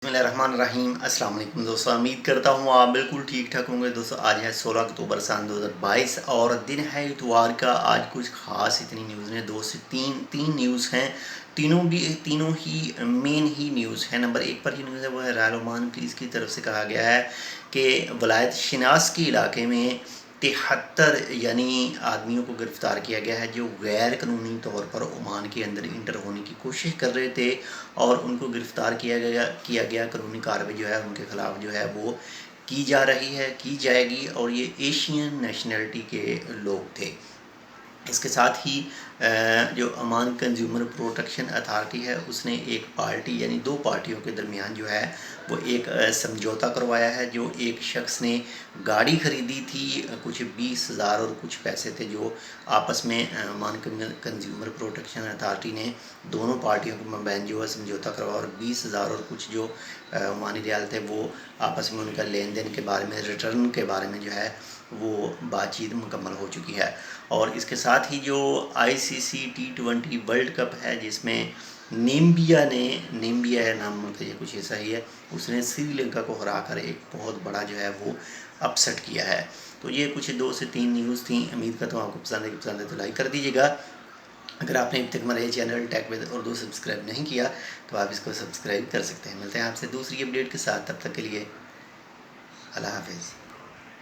बिस्मिल्लाहिर्रहमानिर्रहीम। अस्सलाम वालेकुम दोस्तों, उम्मीद करता हूँ आप बिल्कुल ठीक ठाक होंगे। दोस्तों आज है 16 अक्टूबर सन 2022 और दिन है इतवार का। आज कुछ ख़ास इतनी न्यूज़ हैं, दो से तीन न्यूज़ हैं। तीनों ही मेन ही न्यूज़ हैं। नंबर 1 पर ही न्यूज़ है वो है रायल ओमान पुलिस की तरफ से कहा गया है कि वलायत शिनास के इलाके में 73 यानी आदमियों को गिरफ़्तार किया गया है जो गैर कानूनी तौर पर ओमान के अंदर इंटर होने की कोशिश कर रहे थे और उनको गिरफ़्तार किया गया। कानूनी कार्रवाई जो है उनके ख़िलाफ़ जो है वो की जा रही है, की जाएगी और ये एशियन नेशनलिटी के लोग थे। इसके साथ ही जो ओमान कंज्यूमर प्रोटेक्शन अथॉरिटी है उसने एक पार्टी यानी दो पार्टियों के दरमियान जो है वो एक समझौता करवाया है। जो एक शख्स ने गाड़ी ख़रीदी थी, कुछ 20,000 और कुछ पैसे थे जो आपस में ओमान कंज्यूमर प्रोटेक्शन अथॉरिटी ने दोनों पार्टियों के मबैन जो है समझौता करवाया और 20,000 और कुछ जो ओमानी रियाल थे वो आपस में उनका लेन देन के बारे में, रिटर्न के बारे में जो है वो बातचीत मुकम्मल हो चुकी है। और इसके साथ ही जो ICC T20 वर्ल्ड कप है जिसमें नेम्बिया है नाम उनका, ये कुछ ऐसा ही है, उसने श्रीलंका को हराकर एक बहुत बड़ा जो है वो अपसेट किया है। तो ये कुछ 2 से 3 न्यूज़ थी। उम्मीद करता हूँ आपको पसंद है तो लाइक कर दीजिएगा। अगर आपने अब तक हमारे channel Tech With Urdu subscribe नहीं किया तो आप इसको सब्सक्राइब कर सकते हैं। मिलते हैं आपसे दूसरी अपडेट के साथ, तब तक के लिए अल्लाह हाफिज़।